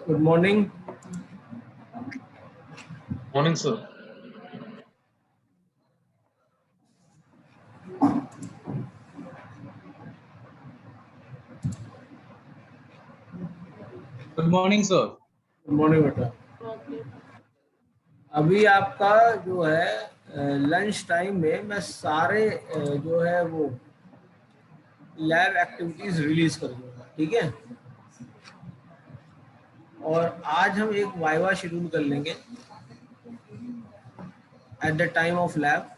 Good morning. Morning, sir. Good morning, sir. Good morning बेटा. अभी आपका जो है लंच टाइम में मैं सारे जो है वो लैब एक्टिविटीज रिलीज कर दूंगा, ठीक है? और आज हम एक वाइवा शेड्यूल कर लेंगे at the time of lab.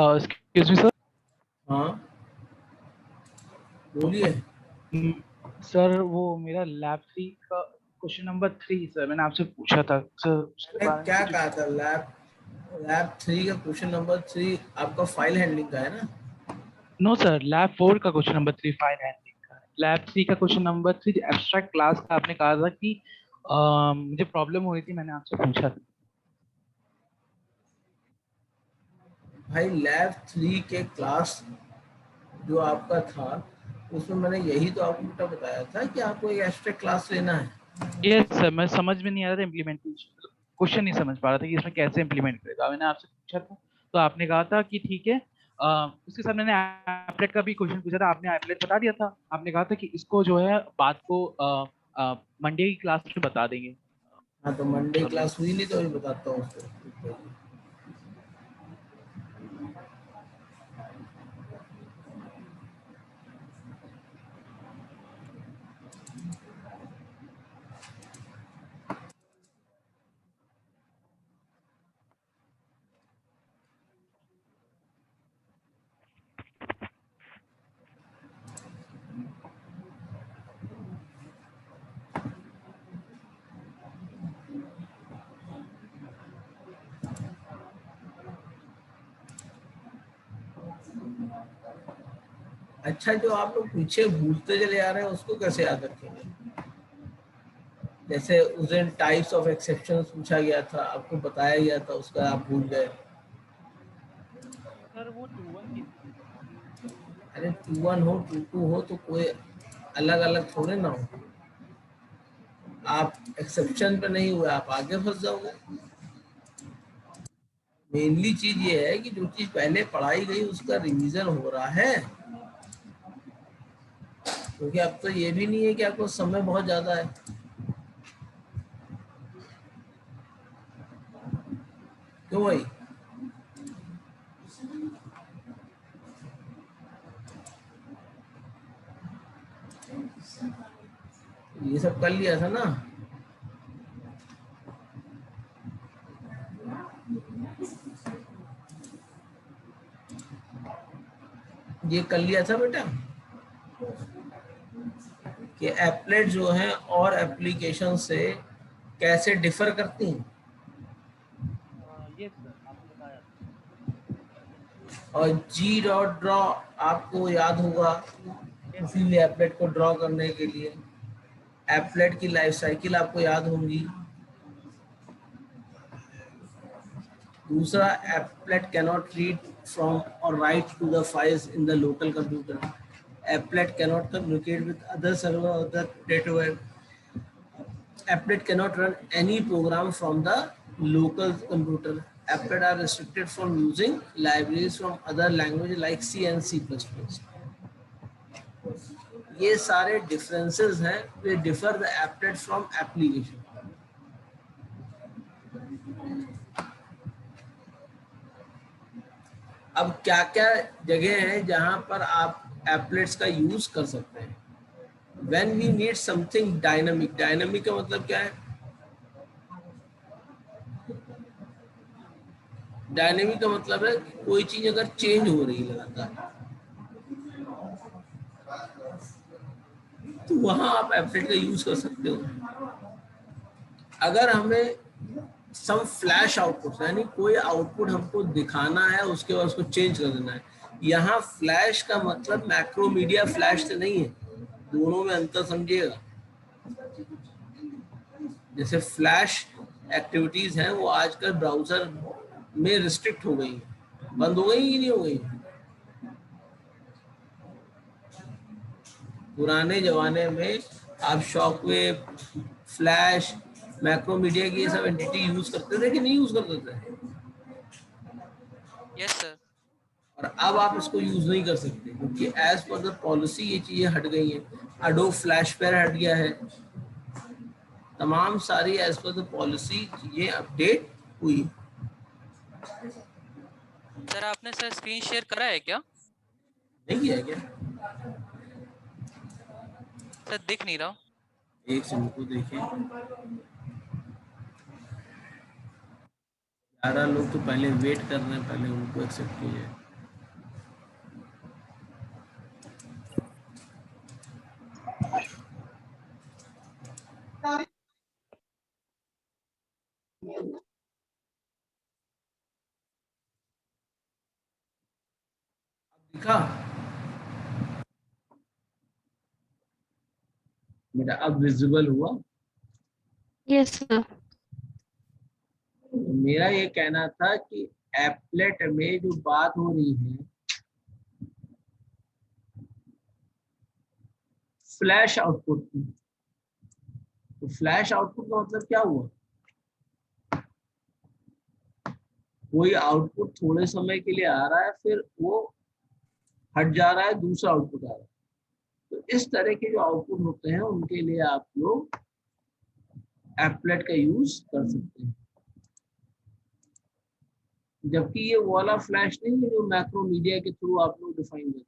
Excuse me, sir. हाँ बोलिए. सर वो मेरा लैब 3 का क्वेश्चन नंबर 3 सर मैंने आपसे पूछा था सर उसके मैंने बारे में क्या कुछ- कहा था? लैब 3 का क्वेश्चन नंबर 3 आपका फाइल हैंडलिंग का है ना? नो सर, लैब 4 का क्वेश्चन नंबर 3 फाइल हैंडलिंग का है. लैब 3 का क्वेश्चन नंबर 3 एब्स्ट्रैक्ट क्लास का आपने कहा था कि मुझे प्रॉब्लम हो रही थी, मैंने आपसे पूछा था. भाई लैब 3 के क्लास जो आपका था उसमें मैंने यही तो आपको बेटा बताया था कि आपको एक एक्स्ट्रा क्लास लेना है. यस सर, मैं समझ में नहीं आ रहा था इम्प्लीमेंटेशन, क्वेश्चन नहीं समझ पा रहा था कि इसमें कैसे इम्प्लीमेंट करेगा. मैंने आपसे पूछा था तो आपने कहा था कि ठीक है. उसके साथ मैंने एप्लेट का भी क्वेश्चन पूछा था, आपने एप्लेट बता दिया था. आपने कहा था कि इसको जो है बात को मंडे की क्लास में बता देंगे. हाँ तो मंडे क्लास हुई नहीं तो अभी बताता हूँ उसको. अच्छा, जो आप लोग पीछे भूलते चले आ रहे हैं उसको कैसे याद रखेंगे? जैसे उस दिन टाइप्स ऑफ एक्सेप्शन पूछा गया था, आपको बताया गया था, उसका आप भूल गए. सर वो 2-1 की थी. अरे 2-1 हो 2-2 हो तो कोई अलग अलग थोड़े ना हो. आप एक्सेप्शन पे नहीं हुए आप आगे फंस जाओगे. मेनली चीज ये है कि जो चीज पहले पढ़ाई गई उसका रिवीजन हो रहा है, क्योंकि अब तो ये भी नहीं है कि आपको समय बहुत ज्यादा है. क्यों भाई? ये सब कर लिया था ना? ये कर लिया था बेटा कि एप्लेट जो है और एप्लीकेशन से कैसे डिफर करती हैं. यस सर, आपने बताया था. और जी डॉट ड्रॉ आपको याद होगा, इसीलिए एप्लेट को ड्रॉ करने के लिए एप्लेट की लाइफ साइकिल आपको याद होंगी. दूसरा, applet cannot read from or write to the files in the local computer. Applet cannot communicate with other server or the network. Applet cannot run any program from the local computer. Applet are restricted from using libraries from other languages like C and C++. ये सारे differences हैं, they differ the applet from application. अब क्या क्या जगह है जहां पर आप applets का यूज कर सकते हैं? When we need something dynamic, dynamic का मतलब क्या है? डायनेमिक का मतलब है कि कोई चीज अगर चेंज हो रही है लगातार, तो वहां आप एप्लेट का यूज कर सकते हो। अगर हमें सम फ्लैश आउटपुट, यानी कोई आउटपुट हमको दिखाना है, उसके बाद उसको चेंज कर देना है, यहाँ फ्लैश का मतलब मैक्रोमीडिया फ्लैश से नहीं है, दोनों में अंतर समझिएगा। जैसे फ्लैश एक्टिविटीज हैं वो आजकल ब्राउजर में रिस्ट्रिक्ट हो गई हैं, बंद हो गई कि नहीं हो गई। पुराने जमाने में आप शॉकवेव, फ्लैश, मैक्रोमीडिया की ये सब एंटिटी यूज करते थे कि नहीं यूज करते थे, यस सर। और अब आप इसको यूज नहीं कर सकते क्योंकि एज पर द पॉलिसी ये चीजें हट गई हैं। अडोब फ्लैश पेयर हट गया है, तमाम सारी एज पर द पॉलिसी चीजें अपडेट हुई। सर आपने सर स्क्रीन शेयर करा है क्या? नहीं किया है क्या? सर दिख नहीं रहा। एक से उनको देखें, 11 लोग तो पहले वेट कर रहे हैं, पहले उनको एक्सेप्ट कीजिए। दिखा मेरा, अब विजिबल हुआ। Yes sir. तो मेरा ये कहना था कि एप्लेट में जो बात हो रही है फ्लैश आउटपुट की, तो फ्लैश आउटपुट का मतलब क्या हुआ, कोई आउटपुट थोड़े समय के लिए आ रहा है, फिर वो हट जा रहा है, दूसरा आउटपुट आ रहा है। तो इस तरह के जो आउटपुट होते हैं उनके लिए आप लोग एप्लेट का यूज कर सकते हैं। जबकि ये वाला फ्लैश नहीं है जो मैक्रोमीडिया के थ्रू आप लोग डिफाइन करते हैं।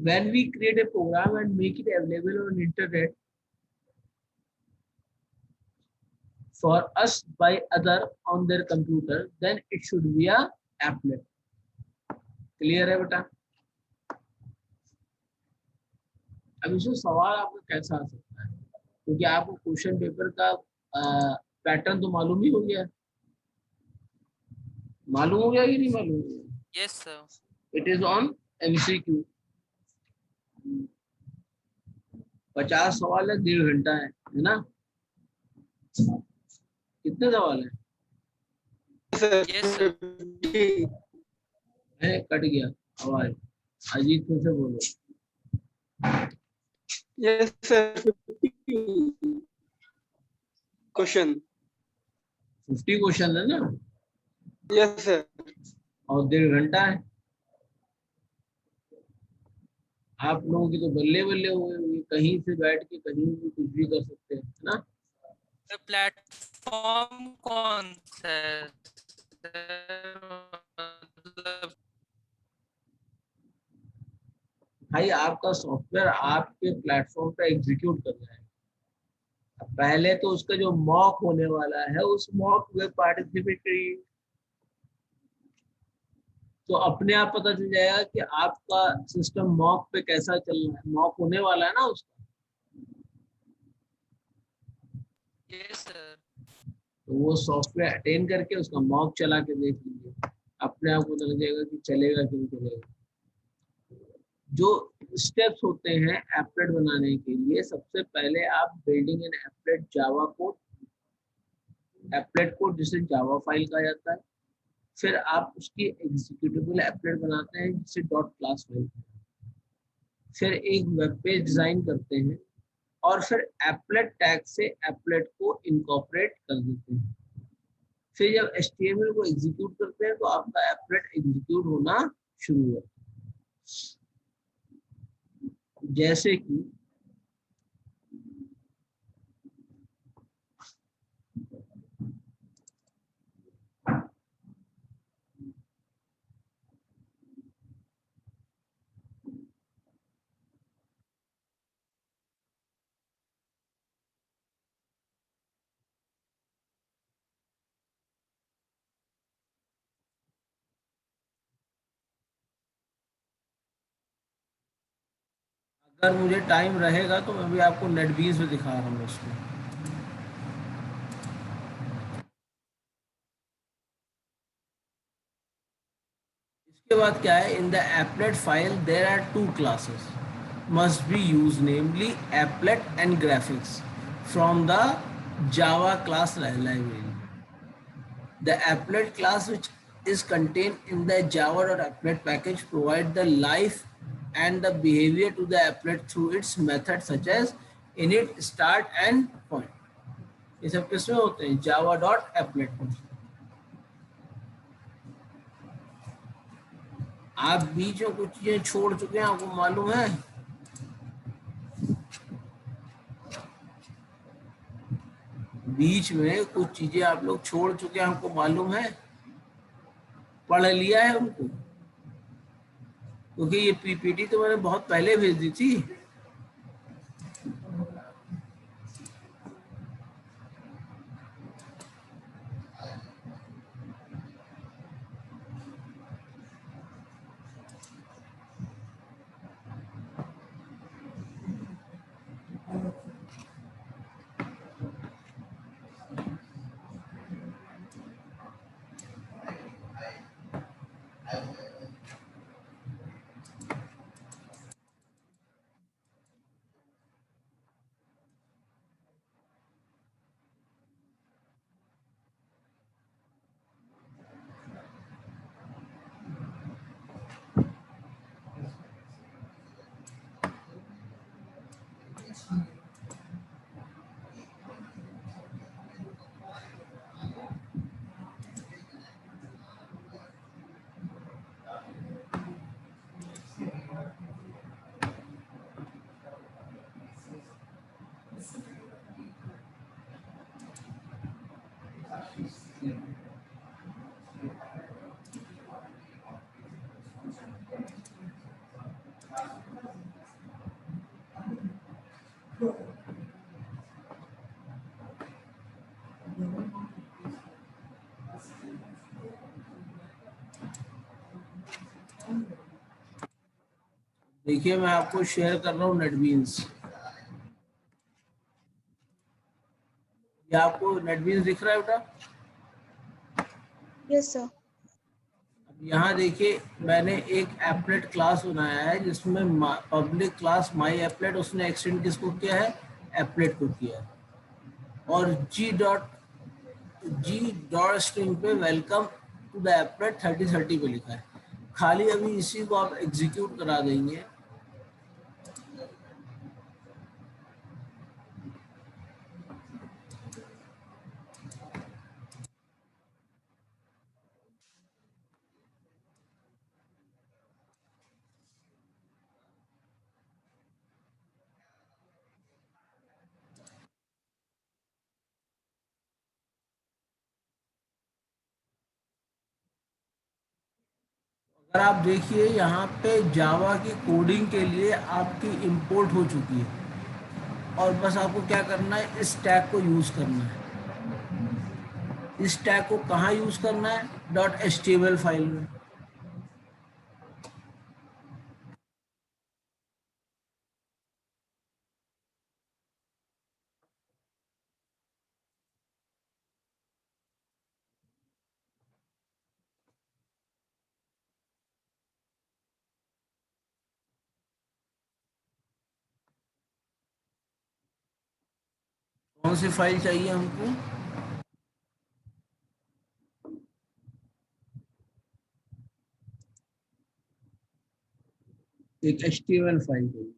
When we create a program and make it available on internet for us by other on their computer, then it should be a applet. Clear है बेटा? अब इसमें सवाल आपका कैसा आ सकता है, क्योंकि आपको क्वेश्चन पेपर का पैटर्न तो मालूम ही हो गया, मालूम हो गया कि नहीं मालूम हो गया? Yes sir. It is on MCQ. 50 सवाल है, 1.5 घंटा है ना? कितने सवाल है? Yes sir. कट गया आवाज, अजीत फिर से बोलो। Yes, sir. Question. 50 क्वेश्चन है ना, Yes, sir. और 1.5 घंटा है। आप लोगों की तो बल्ले बल्ले हुए हुए, कहीं से बैठ के कहीं भी कुछ भी कर सकते हैं, है ना? प्लेटफॉर्म कौन सा है सर? मतलब भाई आपका सॉफ्टवेयर आपके प्लेटफॉर्म पे एग्जीक्यूट कर रहा है। अब पहले तो उसका जो मॉक होने वाला है, उस मॉक में पार्टिसिपेट करिए, तो अपने आप पता चल जाएगा कि आपका सिस्टम मॉक पे कैसा चल रहा है, मॉक होने वाला है ना उसका। Yes sir. तो वो सॉफ्टवेयर अटेंड करके उसका मॉक चला के देख लीजिए, अपने आप को पता लग जाएगा कि चलेगा कि नहीं चलेगा। जो स्टेप्स होते हैं एप्लेट बनाने के लिए, सबसे पहले आप building an applet Java code, applet code जिसे जावा फाइल कहा जाता है, फिर आप उसकी एग्जीक्यूटेबल एप्लेट बनाते हैं जिसे डॉट क्लास फाइल, फिर एक वेब पेज डिजाइन करते हैं, और फिर एप्लेट टैग से एप्लेट को इनकॉर्पोरेट कर देते हैं। फिर जब HTML को एग्जीक्यूट करते हैं तो आपका एप्लेट एग्जीक्यूट होना शुरू होता है। जैसे कि अगर मुझे टाइम रहेगा तो मैं भी आपको नेटबीन्स में दिखा रहा हूँ इसको। इसके बाद क्या है, in the applet file there are two classes must be used, namely applet and graphics from the Java class library. The applet class, which is contained in the java.applet package, provide the life and the behavior to the applet through its methods such as init, start and point. ये सब किसमें होते हैं? java.applet में। आप बीच में कुछ चीजें छोड़ चुके हैं, आपको मालूम है? बीच में कुछ चीजें आप लोग छोड़ चुके हैं, आपको मालूम है? पढ़ लिया है उनको? क्योंकि ये पीपीटी तो मैंने बहुत पहले भेज दी थी। देखिए मैं आपको शेयर कर रहा हूँ नेटबीन्स। ये आपको नेटबीन्स दिख रहा है बेटा? Yes, sir. अब यहाँ देखिए, मैंने एक एप्लेट क्लास बनाया है जिसमें पब्लिक क्लास माई एप्लेट, उसने एक्सटेंड किसको किया है? एप्लेट को किया है। और जी डॉट स्ट्रिंग पे वेलकम टू द एप्लेट 3030 पे लिखा है। खाली अभी इसी को आप एग्जीक्यूट करा देंगे। अगर आप देखिए यहाँ पे जावा की कोडिंग के लिए आपकी इंपोर्ट हो चुकी है, और बस आपको क्या करना है, इस टैग को यूज करना है। इस टैग को कहाँ यूज करना है? .html फाइल में। कौन सी फाइल चाहिए हमको? एक HTML फाइल चाहिए।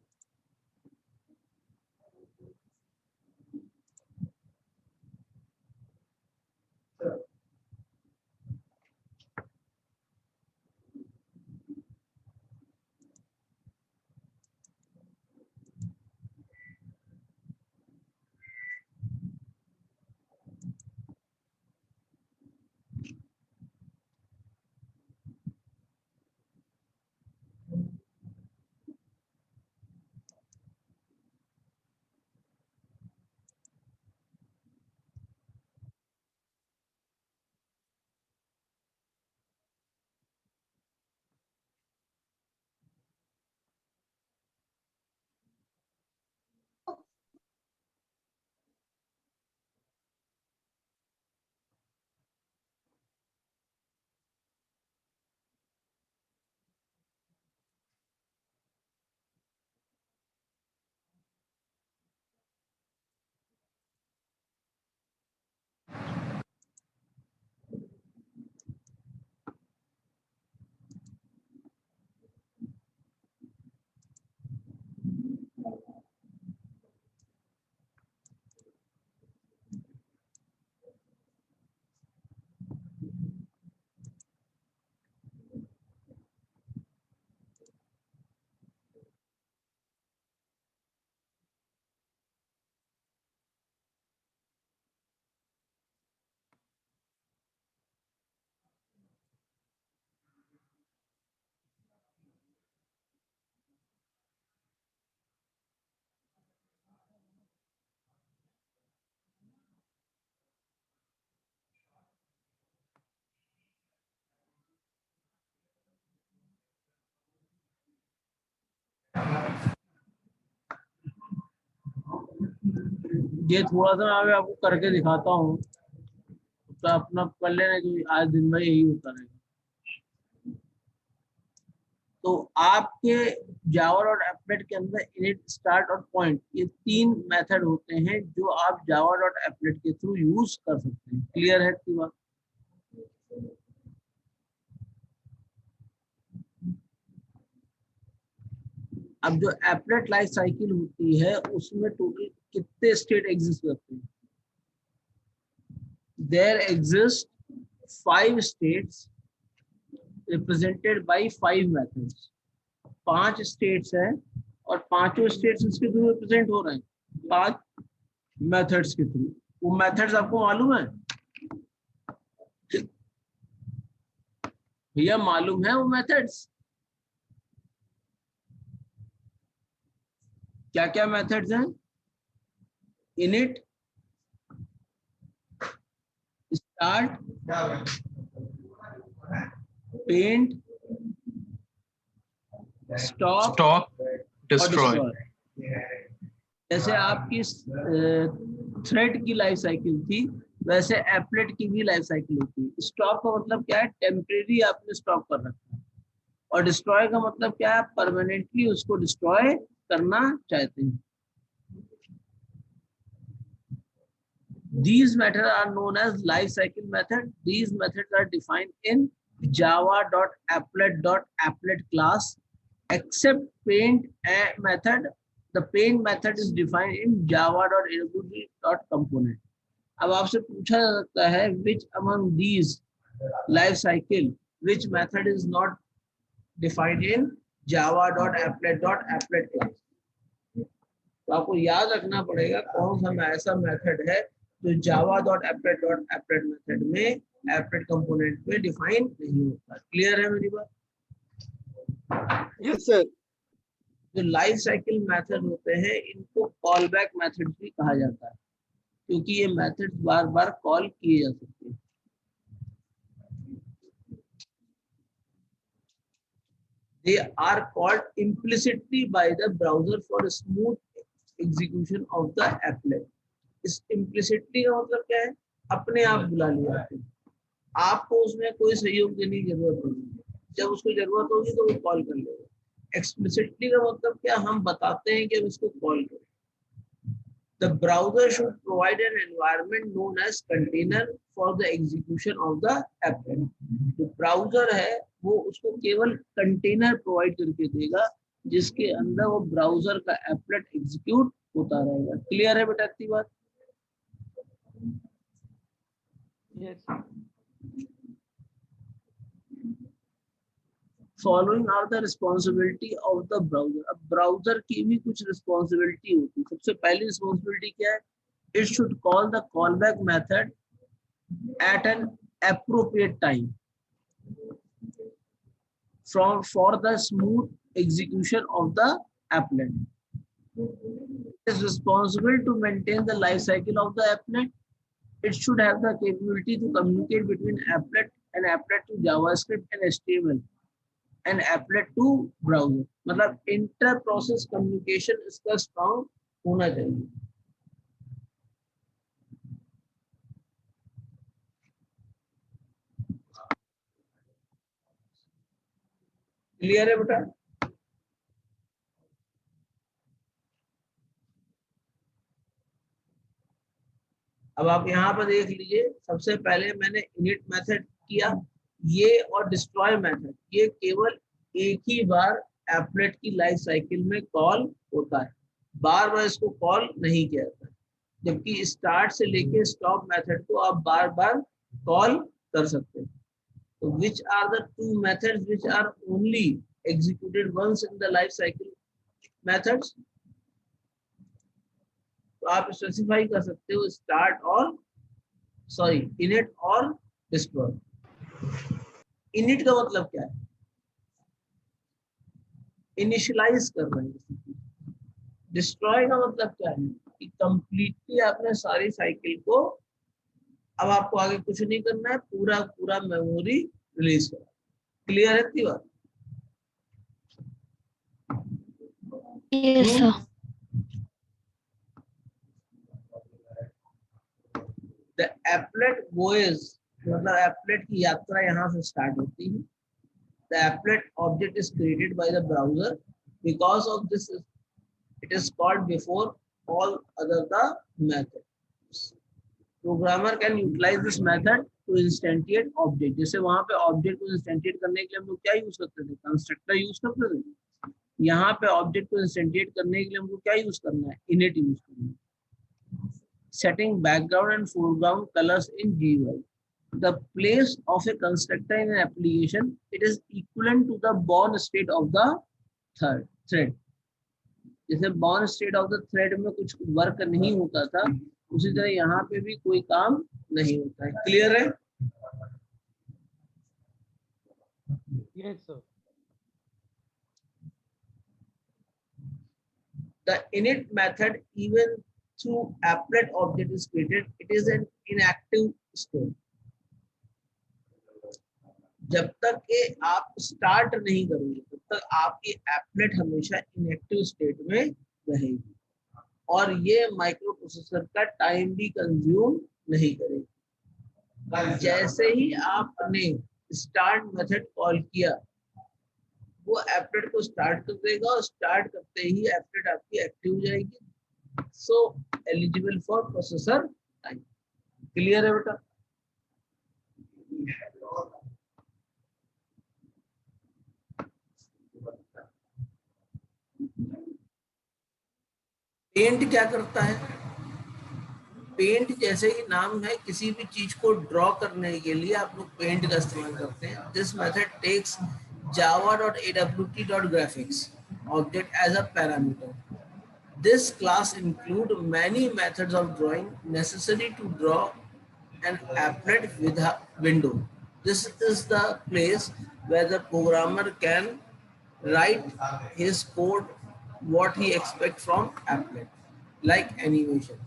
ये थोड़ा सा मैं आपको करके दिखाता हूँ, तो अपना कर लेना कि आज दिन भर यही होता रहेगा। तो आपके जावा डॉट एप्लेट के अंदर इनिट, स्टार्ट और पॉइंट, ये 3 मेथड होते हैं जो आप जावा डॉट एप्लेट के थ्रू यूज कर सकते हैं। क्लियर है इतनी बात? अब जो एप्लेट लाइफ साइकिल होती है उसमें टोटल कितने स्टेट एग्जिस्ट करते हैं? There exist 5 states represented by 5 methods. 5 states हैं और पांचों स्टेट्स इसके थ्रू रिप्रेजेंट हो रहे हैं 5 मेथड्स के थ्रू। वो मेथड्स आपको मालूम है भैया? मालूम है वो मेथड्स? क्या क्या मेथड्स हैं? Init, start, paint, stop Stop, और destroy. डिस्ट्रॉय। जैसे आपकी थ्रेड की लाइफ साइकिल थी, वैसे एप्लेट की भी लाइफ साइकिल होती है। स्टॉप का मतलब क्या है? टेम्परेरी आपने स्टॉप कर रखा है। और डिस्ट्रॉय का मतलब क्या है? परमानेंटली उसको डिस्ट्रॉय करना चाहते हैं। These methods are known as life cycle method. These methods are defined in java.applet.applet class, except paint method. The paint method is defined in java.awt.component. अब आपसे पूछा जा सकता है which among these life cycle, which method is not defined in java.applet.applet class? तो आपको याद रखना पड़ेगा कौन सा ऐसा मेथड है जो java.applet.applet मेथड में एप्लेट कंपोनेंट में डिफाइन नहीं होता। क्लियर है मेरी बात? Yes, sir. जो लाइफ साइकिल मेथड होते हैं इनको कॉल बैक मेथड भी कहा जाता है, क्योंकि ये मेथड बार बार कॉल किए जा सकते हैं। They are called implicitly by the browser for smooth execution of the applet. इस implicitly का मतलब क्या है? अपने आप बुला लिया आपने, आपको उसमें कोई सहयोग देने की जरूरत नहीं है। जब उसको जरूरत होगी तो वो कॉल कर लेगा। एक्सप्लिसिटली का मतलब क्या? हम बताते हैं कि हम इसको कॉल करें। The browser should provide an environment known as container for the execution of the applet. जो ब्राउजर है वो उसको केवल कंटेनर प्रोवाइड करके देगा जिसके अंदर वो ब्राउजर का एप्लेट एग्जीक्यूट होता रहेगा। क्लियर है बेटा इतनी बात? Following are the responsibility of the browser. अब ब्राउजर की भी कुछ रिस्पॉन्सिबिलिटी होती है। सबसे पहली रिस्पॉन्सिबिलिटी क्या है? It should call the callback method at an appropriate time for the smooth execution of the applet. It is responsible to maintain the life cycle of the applet. It should have the capability to communicate between applet and applet to JavaScript and HTML and applet to browser. मतलब inter process communication इसका strong होना चाहिए। Clear है बेटा? अब आप यहाँ पर देख लीजिए, सबसे पहले मैंने इनिट मेथड किया, ये और डिस्ट्रॉय मेथड, ये केवल एक ही बार एप्लेट की लाइफ साइकिल में कॉल होता है, बार बार इसको कॉल नहीं किया जाता। जबकि स्टार्ट से लेके स्टॉप मेथड को आप बार बार कॉल कर सकते हैं। तो which are the 2 methods which are only executed once in the life cycle methods? तो आप स्पेसिफाई कर सकते हो स्टार्ट और इनिट और डिस्ट्रॉय। इनिट का मतलब क्या है? इनिशियलाइज कर रहे हैं। डिस्ट्रॉय का मतलब क्या है? कि कंप्लीटली आपने सारी साइकिल को, अब आपको आगे कुछ नहीं करना है, पूरा पूरा मेमोरी रिलीज करना। क्लियर है इतनी बात? Yes, sir. applet goes, मतलब applet की यात्रा यहाँ से स्टार्ट होती है. The applet object is created by the browser. Because of this, it is called before all other the methods. Programmer can utilize this method to instantiate object. जैसे वहां पे object को instantiate करने के लिए हम लोग क्या यूज करते थे? कंस्ट्रक्टर यूज करते थे. यहाँ पे ऑब्जेक्ट को इंस्टेंटिएट करने के लिए हमको क्या यूज करना है? इनिट यूज करना है. Setting background and foreground colours in GUI. The place of a constructor in an application, it is equivalent to the born state of the thread. जैसे born state of the thread में कुछ work नहीं होता था, उसी तरह यहाँ पे भी कोई काम नहीं होता है. क्लियर है? Yes, sir. The init method, even through applet object is created, it is an inactive state. जब तक के आप स्टार्ट नहीं करोगे तब तक आपकी applet हमेशा inactive स्टेट में रहेगी और ये माइक्रो प्रोसेसर का टाइम भी कंज्यूम नहीं करेगी. जैसे ही आपने स्टार्ट मेथड कॉल किया, वो एप्लेट को स्टार्ट कर देगा और स्टार्ट करते ही एप्लेट आपकी एक्टिव हो जाएगी. So eligible for processor time. Clear है बेटा? पेंट क्या करता है? पेंट जैसे ही नाम है, किसी भी चीज को ड्रॉ करने के लिए आप लोग पेंट का इस्तेमाल करते हैं. This method takes java.awt.graphics object as a parameter. This class include many methods of drawing necessary to draw an applet with a window. This is the place where the programmer can write his code what he expects from applet, like animation.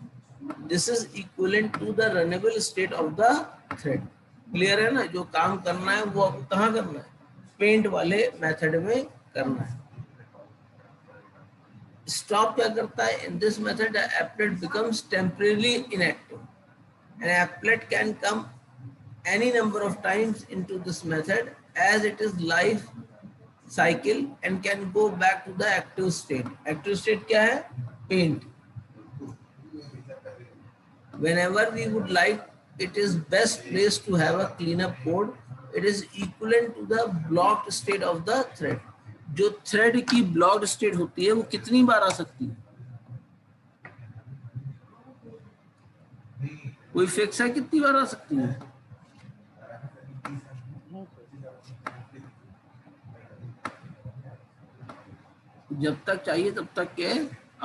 This is equivalent to the runnable state of the thread. Clear है ना? जो काम करना है वो आपको कहाँ करना है? पेंट वाले मेथड में करना है. स्टॉप क्या करता है? In this method applet becomes temporary inactive. An applet can come any number of times into this method as it is life cycle and can go back to the active state. Active state क्या है? Paint. Whenever we would like, it is best place to have a cleanup code. It is equivalent to the blocked state of the thread. जो thread की blocked state होती है वो कितनी बार आ सकती है? कोई फिक्स है कितनी बार आ सकती है? जब तक चाहिए तब तक के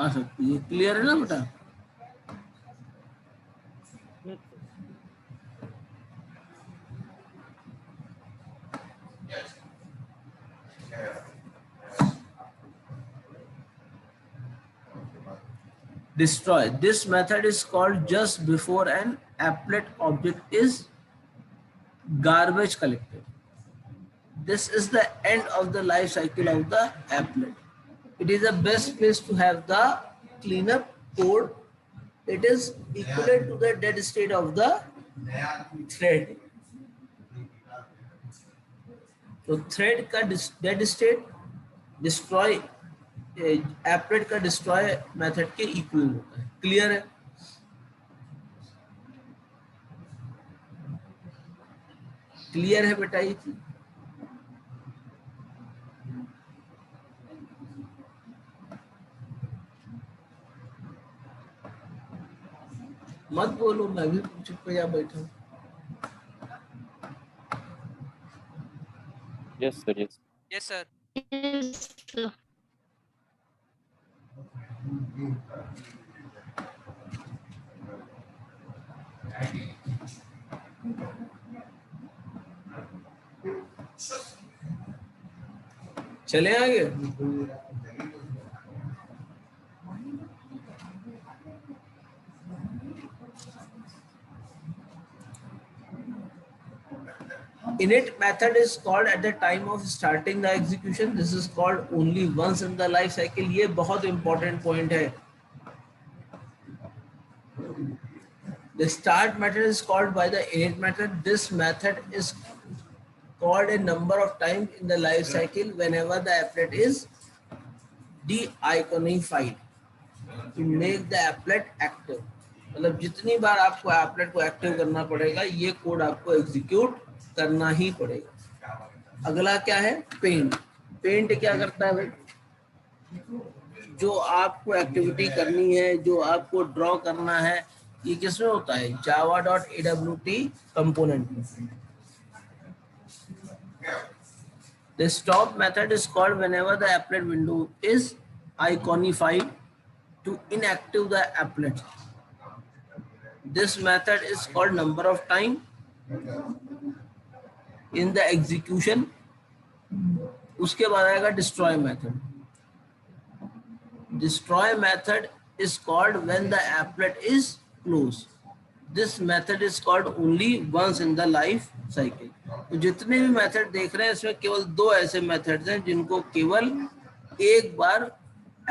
आ सकती है. क्लियर है ना बेटा? Destroy. This method is called just before an applet object is garbage collected. This is the end of the life cycle of the applet. It is the best place to have the cleanup code. It is equivalent to the dead state of the thread. So thread का dead state destroy applet का destroy method के equal होता है. Clear है? Clear है बेटा? ये चीज मत बोलो, मैं भी चुप पे जा बैठा हूँ. Yes, sir. Yes. Yes, sir. Yes, sir. चले आगे. Init method is called at the time of starting the execution. This is called only once in the life cycle. ये बहुत important point है. The start method is called by the init method. This method is called a number of times in the life cycle whenever the applet is de-iconified to make the applet active. मतलब जितनी बार आपको applet को active करना पड़ेगा ये code आपको execute करना ही पड़ेगा. अगला क्या है? पेंट. पेंट क्या करता है भाई? जो आपको एक्टिविटी करनी है, जो आपको ड्रॉ करना है, ये किसमें होता है? java.awt कंपोनेंट में. The stop method is called whenever the applet window is iconified to inactive the applet. This method is called number of time in the execution. उसके बाद आएगा destroy method. Destroy method is called when the applet is closed. This method is called only once in the life cycle. तो जितने भी method देख रहे हैं इसमें केवल दो ऐसे मेथड्स हैं जिनको केवल एक बार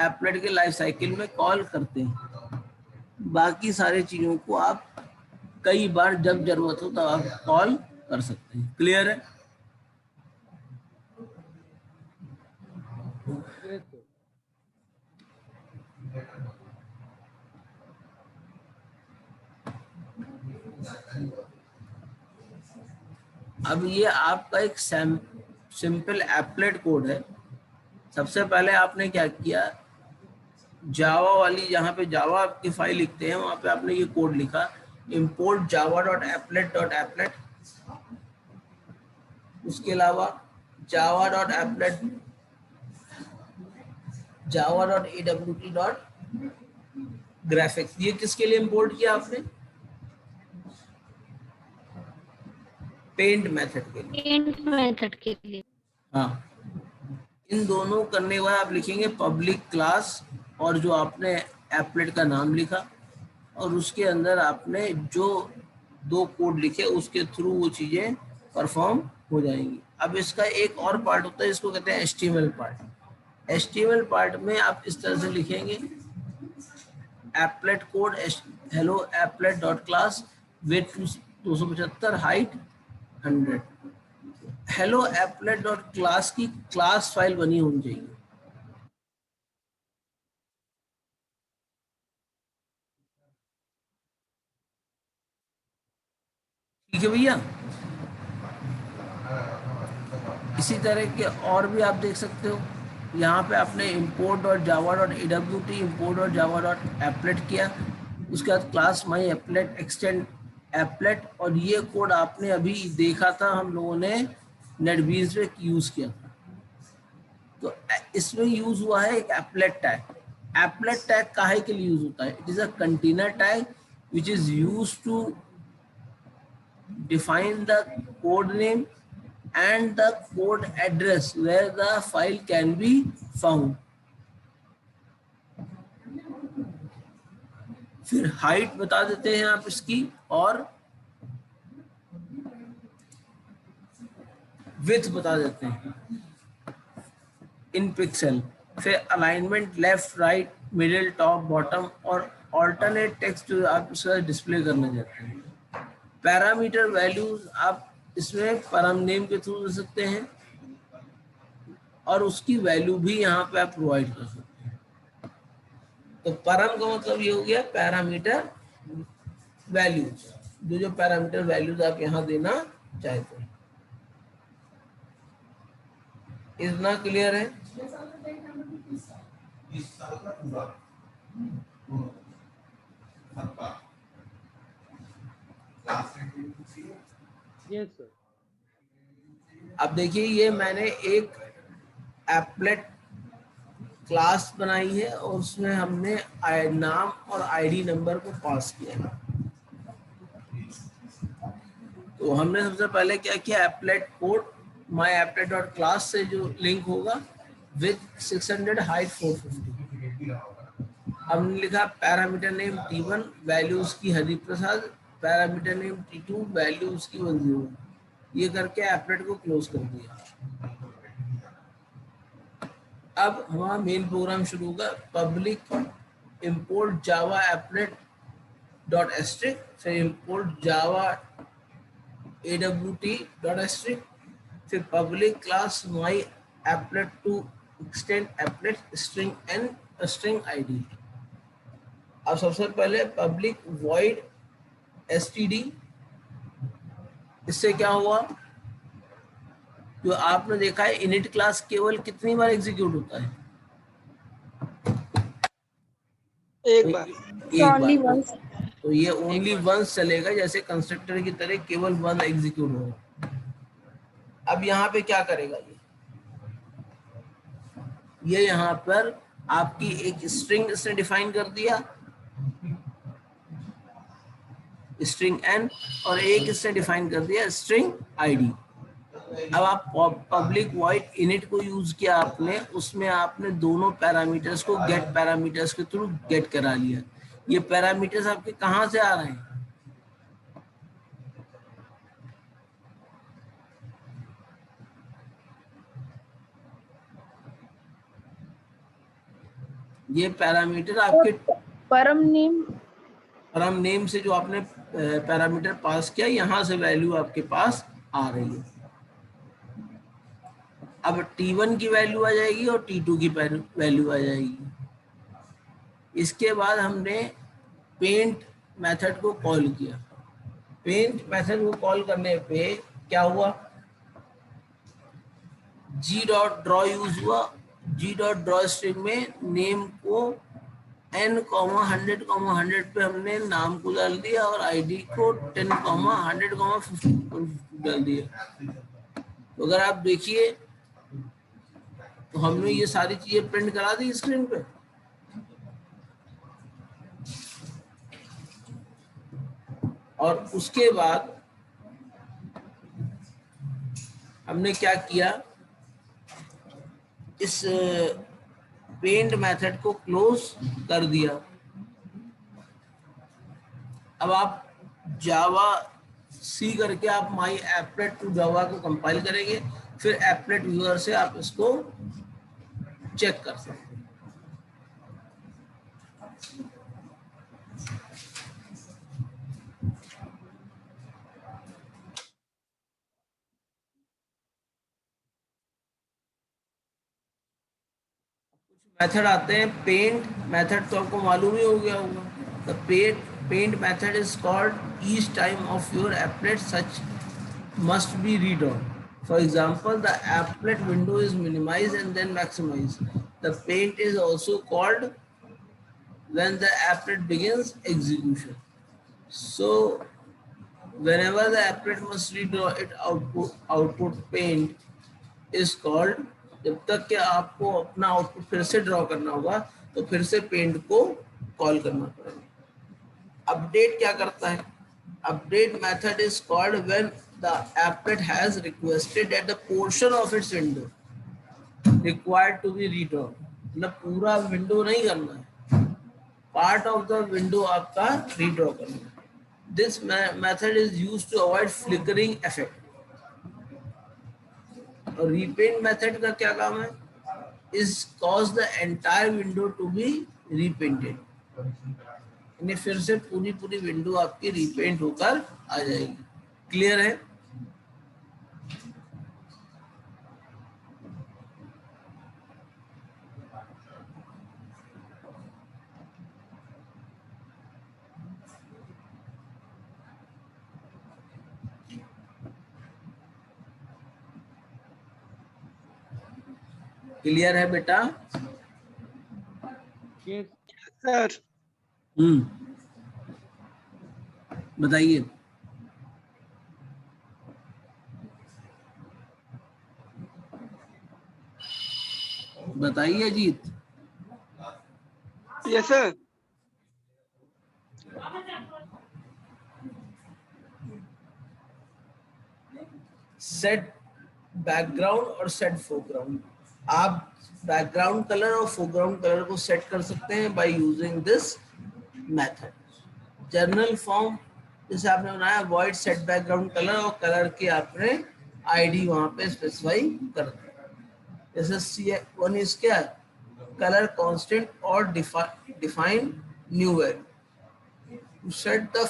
एप्लेट के लाइफ साइकिल में कॉल करते हैं. बाकी सारे चीजों को आप कई बार जब जरूरत हो तब आप कॉल कर सकते हैं. क्लियर है? Yes, sir. अब ये आपका एक सिंपल एप्लेट कोड है. सबसे पहले आपने क्या किया? जावा वाली जहाँ पे जावा आपकी फाइल लिखते हैं वहाँ पे आपने ये कोड लिखा, import java.applet. उसके अलावा java.awt.graphics. ये किसके लिए इंपोर्ट किया आपने? पेंट मेथड के लिए. पेंट मेथड के लिए. हाँ, इन दोनों करने के बाद आप लिखेंगे पब्लिक क्लास और जो आपने एप्लेट का नाम लिखा और उसके अंदर आपने जो दो कोड लिखे उसके थ्रू वो चीजें परफॉर्म हो जाएंगी. अब इसका एक और पार्ट होता है, इसको कहते हैं HTML पार्ट. HTML पार्ट में आप इस तरह से लिखेंगे applet code hello applet.class width 275 height 100. Hello applet.class की क्लास फाइल बनी होनी चाहिए. ठीक है भैया? इसी तरह के और भी आप देख सकते हो. यहाँ पे आपने import.java.awt import.java.applet किया. उसके बाद class my applet extend applet और ये कोड आपने अभी देखा था हम लोगों ने नेटबीन्स में यूज किया था. तो इसमें यूज हुआ है एक एप्लेट टैग. एप्लेट टैग काहे के लिए यूज होता है? It is a container tag which is use to define the code name and the code address where the file can be found. फिर हाइट बता देते हैं आप इसकी और विड्थ बता देते हैं इन पिक्सल. फिर alignment left right middle top bottom और ऑल्टरनेट टेक्स्ट जो आप इसका डिस्प्ले करना चाहते हैं. पैरामीटर वैल्यूज आप इसमें परम नेम के थ्रू दे सकते हैं और उसकी वैल्यू भी यहाँ पे आप प्रोवाइड कर सकते हैं. तो परम का मतलब ये हो गया पैरामीटर वैल्यूज, जो पैरामीटर वैल्यूज आप यहाँ देना चाहते हैं. इतना क्लियर है? Yes, sir. अब देखिए ये मैंने एक एप्लेट क्लास बनाई है और उसमें हमने नाम और आईडी नंबर को पास किया है. तो हमने सबसे पहले क्या किया? एप्लेट कोड माई एप्लेट डॉट क्लास से जो लिंक होगा विद 600 हाइट 450. हमने लिखा पैरामीटर नेम T1 वैल्यू उसकी Hariprasad, parameter name T2 value उसकी 10. ये करके एप्लेट को क्लोज कर दिया. अब हमारा मेन प्रोग्राम शुरू होगा. Public import Java applet dot asterisk, फिर import Java AWT dot asterisk, फिर public class my applet two extend applet string and string ID. अब सबसे पहले पब्लिक वॉइड std, इससे क्या हुआ, जो आपने देखा है इनिट क्लास केवल कितनी बार एग्जीक्यूट होता है, एक बार। एक बार। तो ये ओनली वंस चलेगा, जैसे कंस्ट्रक्टर की तरह केवल वन एग्जीक्यूट होगा। अब यहाँ पे क्या करेगा ये यहाँ पर आपकी एक स्ट्रिंग इसने डिफाइन कर दिया, स्ट्रिंग एन, और एक इसने डिफाइन कर दिया स्ट्रिंग आईडी। अब आप पब्लिक वॉइड इनिट को यूज किया आपने, उसमें आपने दोनों पैरामीटर्स को गेट पैरामीटर्स के थ्रू गेट करा लिया। ये पैरामीटर्स आपके कहाँ से आ रहे हैं, ये पैरामीटर आपके परम नेम से जो आपने पैरामीटर पास किया, यहाँ से वैल्यू आपके पास आ रही है। अब T1 की वैल्यू आ जाएगी और T2 की वैल्यू आ जाएगी। इसके बाद हमने पेंट मेथड को कॉल किया। पेंट मेथड को कॉल करने पे क्या हुआ, g.draw यूज हुआ। g.draw स्ट्रिंग में नेम को n, 100, 100 पे हमने नाम को डाल दिया और आईडी को 10, 100, 50 डाल दिया। तो अगर आप देखिए तो हमने ये सारी चीजें प्रिंट करा दी स्क्रीन पे। और उसके बाद हमने क्या किया, इस पेंट मेथड को क्लोज कर दिया। अब आप जावा सी करके आप माई एप्लेट टू जावा को कंपाइल करेंगे, फिर एप्लेट व्यूअर से आप इसको चेक कर सकते हैं। मेथड आते हैं। पेंट मेथड तो आपको मालूम ही हो गया होगा। The paint method is called each time of your applet such must be redrawn. For example, the applet window is minimized and then maximized. The paint is also called when the applet begins execution. So whenever the applet must redraw it, output paint is called। जब तक कि आपको अपना output फिर से draw करना होगा तो फिर से पेंट को कॉल करना पड़ेगा। अपडेट क्या करता है, update method is called when the applet has requested that the portion of its window required to be redrawn। मतलब पूरा विंडो नहीं करना है, पार्ट ऑफ द विंडो आपका रीड्रॉ करना है। This method is used to avoid flickering effect. और repaint method का क्या काम है, is cause the entire window to be repainted. यानी फिर से पूरी विंडो आपकी रीपेंट होकर आ जाएगी। क्लियर है? क्लियर है बेटा? Yes. सर बताइए। बताइए Ajit. Yes sir. Set background और सेट फोरग्राउंड। आप बैकग्राउंड कलर और फोरग्राउंड कलर को सेट कर सकते हैं by using this method. General form जैसे आपने बनाया वॉइड सेट बैकग्राउंड कलर, और कलर की आपने आईडी वहां पे स्पेसिफाई कर दी। जैसे C1 इज क्या, कलर कांस्टेंट और define new value. To set the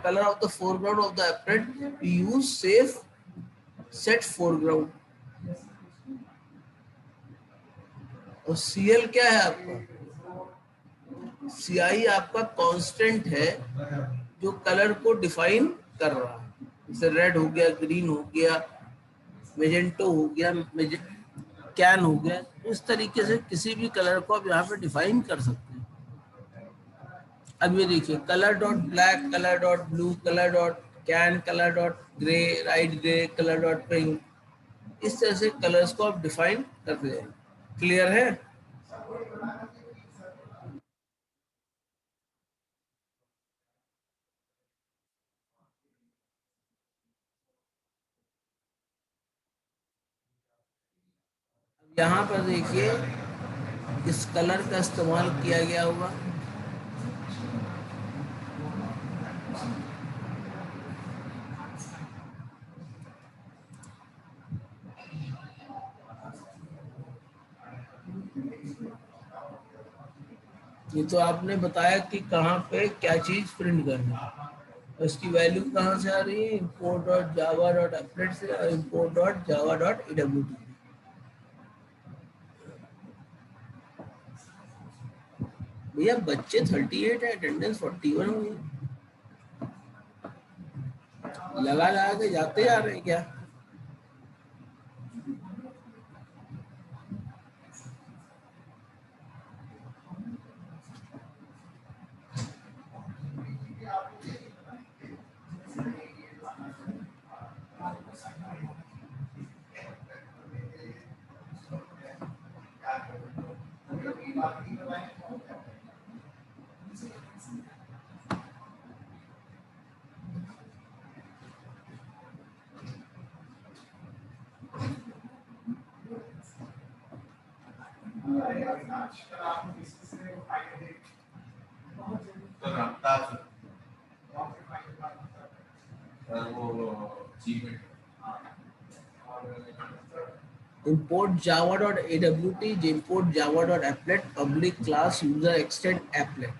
color of the foreground of the applet, we use safe set foreground. और CL क्या है आपका? CI आपका कांस्टेंट है जो कलर को डिफाइन कर रहा है, जैसे रेड हो गया, ग्रीन हो गया, मेजेंटो हो गया, कैन हो गया। इस तरीके से किसी भी कलर को आप यहाँ पे डिफाइन कर सकते हैं। अब ये देखिए, colour dot black, colour dot blue, colour dot can, colour dot grey, right grey, colour dot pink, इस तरह से कलर्स को आप डिफाइन करते हैं। क्लियर है? यहाँ पर देखिए इस कलर का इस्तेमाल किया गया होगा। ये तो आपने बताया कि कहाँ पे क्या चीज प्रिंट करनी है, और इसकी वैल्यू कहाँ से आ रही है? import dot Java dot applet से और import dot Java dot AWT। भैया बच्चे 38 है, अटेंडेंस 41 हो गई, लगा लगा के जाते जा रहे हैं क्या? Import java.awt, import java.applet, public class user extend applet.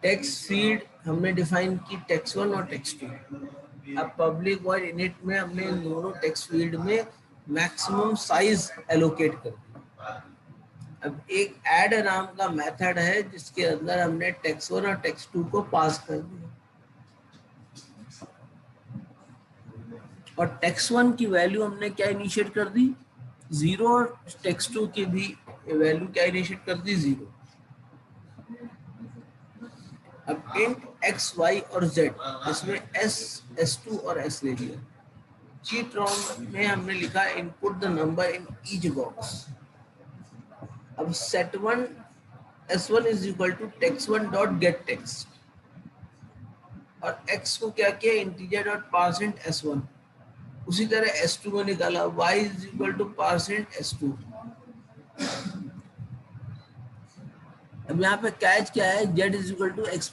Text field हमने डिफाइन की text1 और text2। अब पब्लिक वॉइड इनिट में हमने इन दोनों टेक्स्ट फील्ड में मैक्सिमम साइज एलोकेट कर दिया। अब एक ऐड नाम का मेथड है जिसके अंदर हमने text1 और text2 को पास कर दिया, और text1 की वैल्यू हमने क्या इनिशिएट कर दी? 0, और text2 की भी वैल्यू क्या इनिशिएट कर दी? 0। अब int x, y और z, इसमें s, s2 और s ले लिया। चीट्रॉन में हमने लिखा input the number in each box. अब set1 s1 is equal to text1 dot get text, और x को क्या किया? Integer dot parseInt s1। उसी तरह s2 को निकाला, y is equal to parseInt s2। अब यहाँ पे कैच क्या है? z is equal to x